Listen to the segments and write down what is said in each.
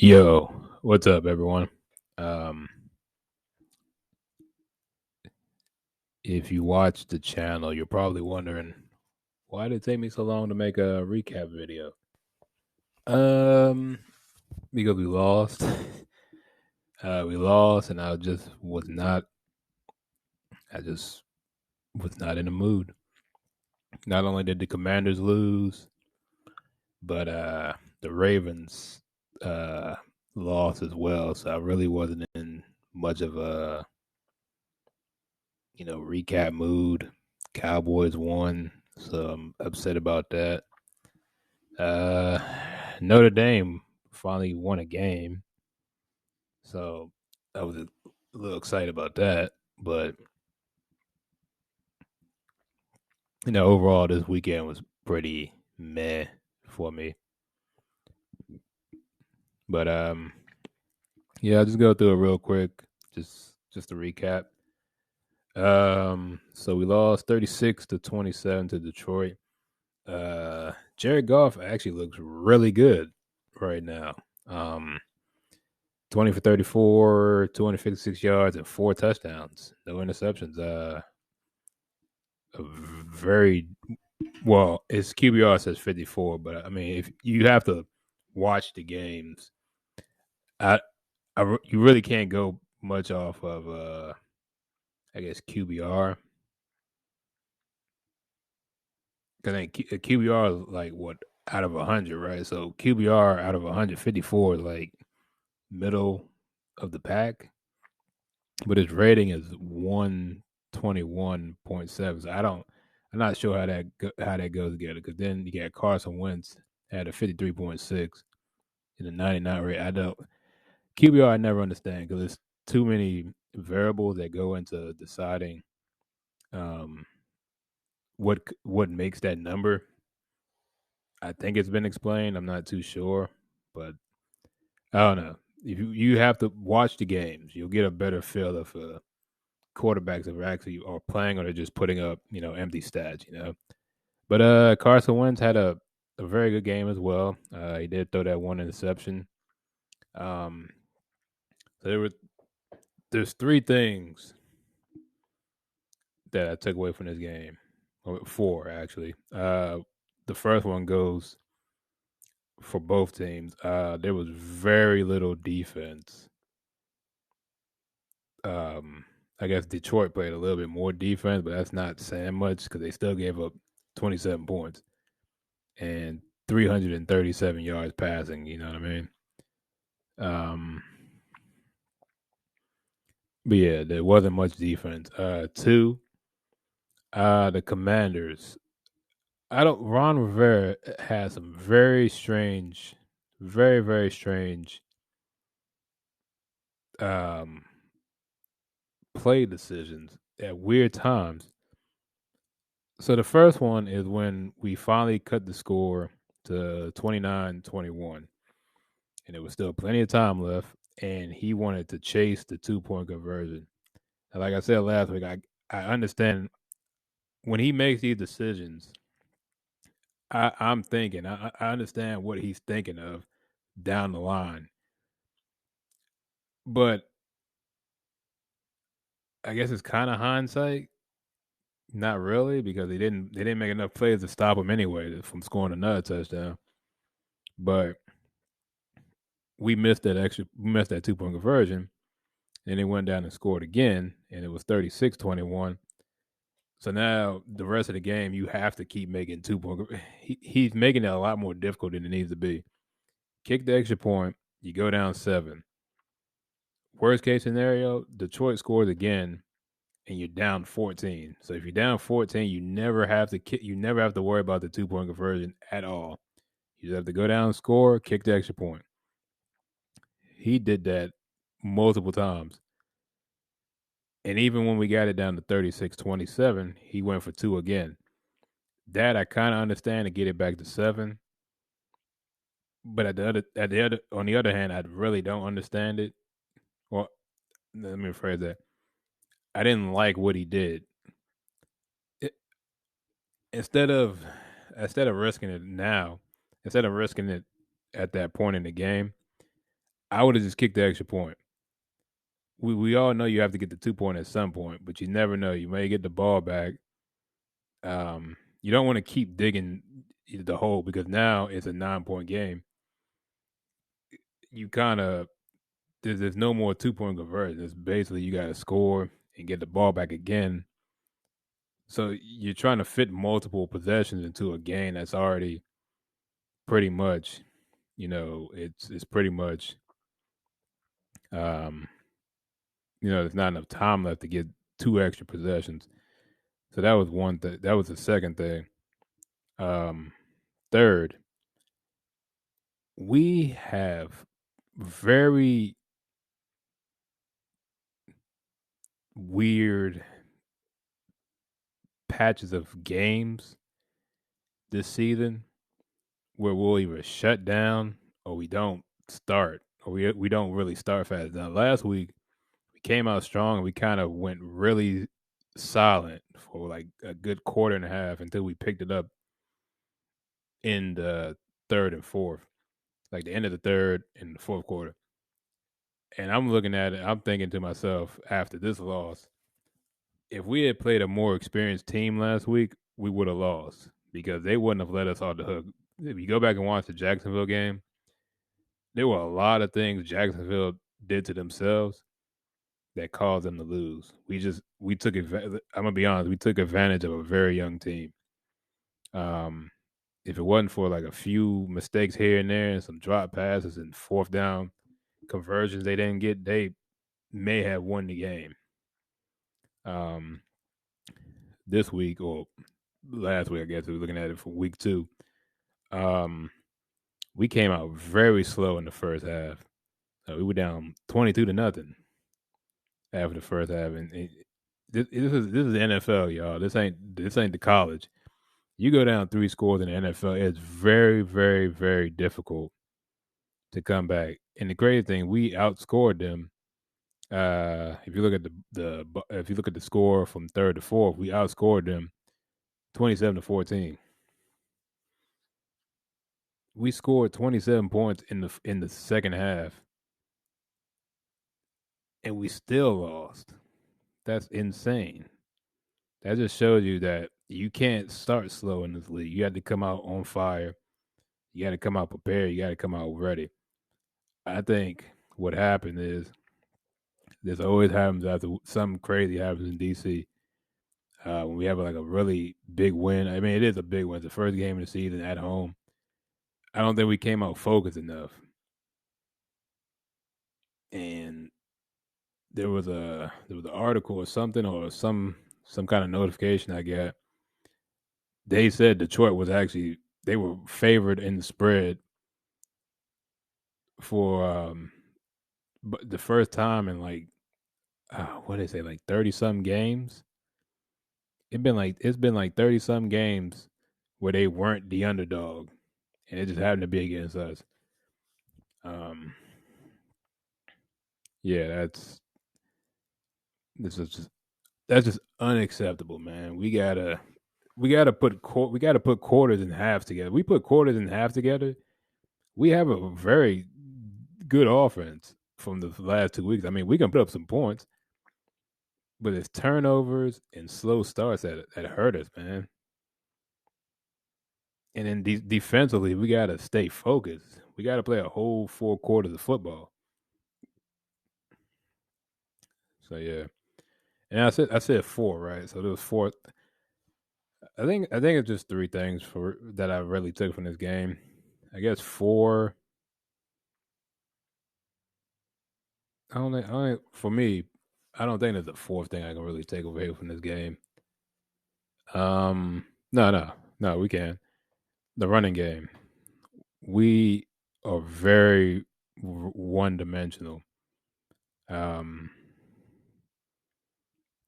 Yo, what's up, everyone? Um, if you watch the channel, you're probably wondering why did it take me so long to make a recap video. Um, because we lost. We lost, and I just was not in the mood. Not only did the Commanders lose, but the Ravens uh lost as well. So I really wasn't in much of a recap mood. Cowboys won, so I'm upset about that. Uh, Notre Dame finally won a game, so I was a little excited about that. But overall, this weekend was pretty meh for me. But yeah, I'll just go through it real quick, just to recap. So we lost 36-27 to Detroit. Jared Goff actually looks really good right now. Um, 20 for 34, 256 yards, and 4 touchdowns. No interceptions. A very well, his QBR says 54, but I mean, if you have to watch the games, I, you really can't go much off of, I guess, QBR. Because QBR is like what out of 100, right? So QBR out of 154 is like middle of the pack, but his rating is 121.7. So I'm not sure how that goes together. Because then you got Carson Wentz at a 53.6 in the 99 rate. I don't QBR. I never understand because there's too many variables that go into deciding um, what makes that number. I think it's been explained. I'm not too sure, but I don't know. If you have to watch the games, you'll get a better feel of quarterbacks that actually are playing or they're just putting up, empty stats. But Carson Wentz had a very good game as well. He did throw that one interception. Um, so there's three things that I took away from this game, or four actually. The first one goes for both teams. There was very little defense. Um, I guess Detroit played a little bit more defense, but that's not saying much because they still gave up 27 points and 337 yards passing. You know what I mean? Um, but yeah, there wasn't much defense. Two, the Commanders. I don't. Ron Rivera has some very strange, very strange um, play decisions at weird times. So the first one is when we finally cut the score to 29-21, and there was still plenty of time left, and he wanted to chase the 2-point conversion. And like I said last week, I understand when he makes these decisions. I'm thinking, I understand what he's thinking of down the line, but I guess it's kind of hindsight. Not really, because they didn't make enough plays to stop him anyway from scoring another touchdown. But we missed that 2-point conversion, and they went down and scored again, and it was 36-21. So now the rest of the game, you have to keep making 2-point. He's making it a lot more difficult than it needs to be. Kick the extra point, you go down 7. Worst case scenario, Detroit scores again, and you're down 14. So if you're down 14, you never have to worry about the 2-point conversion at all. You just have to go down, score, kick the extra point. He did that multiple times. And even when we got it down to 36-27, he went for 2 again. That I kind of understand to get it back to 7. But on the other hand, I really don't understand it. Well, let me rephrase that. I didn't like what he did. It, instead of instead of risking it now, instead of risking it at that point in the game, I would have just kicked the extra point. We all know you have to get the 2 point at some point, but you never know. You may get the ball back. You don't want to keep digging the hole because now it's a 9 point game. You kind of there's no more 2 point conversion. It's basically you got to score and get the ball back again. So you're trying to fit multiple possessions into a game that's already pretty much, it's pretty much, um, there's not enough time left to get 2 extra possessions. So that was one thing. That was the second thing. Third, we have very weird patches of games this season where we'll either shut down or we don't start or we don't really start fast. Now last week we came out strong and we kind of went really silent for like a good quarter and a half until we picked it up in the third and fourth, like the end of the third and the fourth quarter. And I'm looking at it, I'm thinking to myself after this loss, if we had played a more experienced team last week, we would have lost because they wouldn't have let us off the hook. If you go back and watch the Jacksonville game, there were a lot of things Jacksonville did to themselves that caused them to lose. We took advantage. I'm gonna be honest, we took advantage of a very young team. If it wasn't for like a few mistakes here and there and some drop passes and fourth down conversions they didn't get, they may have won the game. Um, this week or last week, I guess we were looking at it for week 2. We came out very slow in the first half. We were down 22-0 after the first half, and this is the NFL, y'all. This ain't the college. You go down 3 scores in the NFL, it's very, very, very difficult to come back. And the crazy thing, we outscored them. If you look at the score from third to fourth, we outscored them 27-14. We scored 27 points in the second half, and we still lost. That's insane. That just shows you that you can't start slow in this league. You have to come out on fire. You got to come out prepared. You got to come out ready. I think what happened is this always happens after something crazy happens in DC. When we have like a really big win. I mean, it is a big win. It's the first game of the season at home. I don't think we came out focused enough. And there was an article or something or some kind of notification I got. They said Detroit was actually they were favored in the spread for but the first time in like what did they say, like 30 some games. It's been like 30 some games where they weren't the underdog, and it just happened to be against us. Um, yeah, this is just that's just unacceptable, man. We gotta put quarters and halves together. We put quarters and halves together. We have a very good offense from the last 2 weeks. I mean, we can put up some points, but it's turnovers and slow starts that hurt us, man. And then defensively, we gotta stay focused. We gotta play a whole 4 quarters of football. So yeah, and I said 4, right? So there was 4. I think it's just 3 things for that I really took from this game. I guess 4. For me, I don't think there's a 4th thing I can really take away from this game. No, we can. The running game. We are very one dimensional. Um,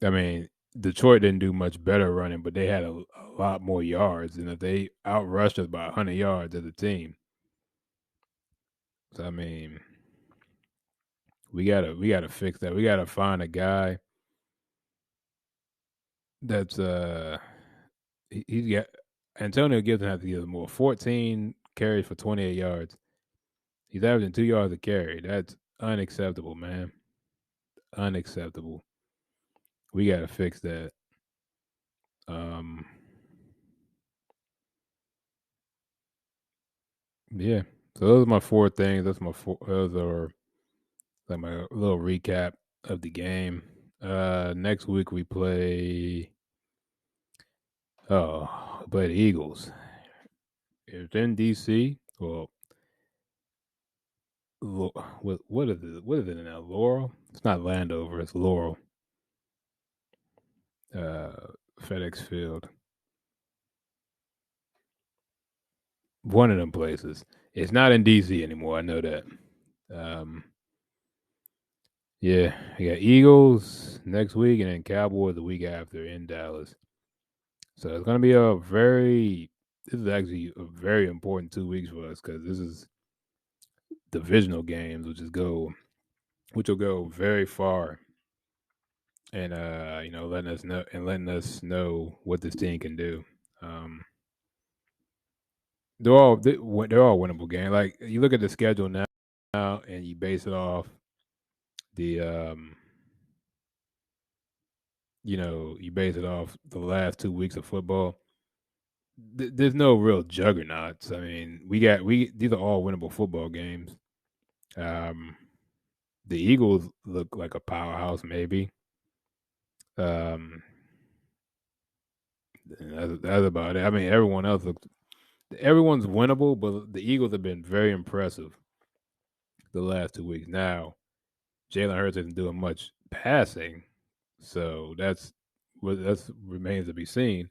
I mean, Detroit didn't do much better running, but they had a lot more yards, and if they outrushed us by 100 yards as a team. So I mean, we gotta fix that. We gotta find a guy that's he's got Antonio Gibson has to give more. 14 carries for 28 yards. He's averaging 2 yards a carry. unacceptable, man. Unacceptable. We gotta fix that. Um, yeah. So those are my four things. That's my four. Those are like my little recap of the game. Next week we play. Oh, we play the Eagles. It's in DC. Well, what is it now? Laurel? It's not Landover. It's Laurel. FedEx Field. One of them places. It's not in DC anymore. I know that. Um, yeah, we got Eagles next week, and then Cowboys the week after in Dallas. So it's gonna be a very. This is actually a very important 2 weeks for us because this is divisional games, which will go very far, and letting us know what this team can do. Um, they're all winnable games. Like you look at the schedule now, and you base it off the you base it off the last 2 weeks of football. There's no real juggernauts. I mean, we these are all winnable football games. Um, the Eagles look like a powerhouse, maybe. Um, that's about it. I mean, everyone's winnable, but the Eagles have been very impressive the last 2 weeks. Now, Jalen Hurts isn't doing much passing, so that's remains to be seen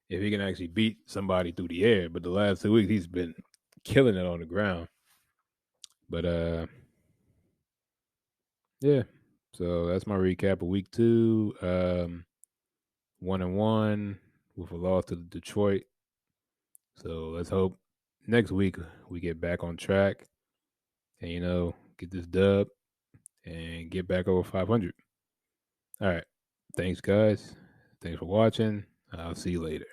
if he can actually beat somebody through the air. But the last 2 weeks, he's been killing it on the ground. But yeah. So that's my recap of week 2. 1-1 with a loss to Detroit. So let's hope next week we get back on track and get this dub and get back over 500. All right. Thanks, guys. Thanks for watching. I'll see you later.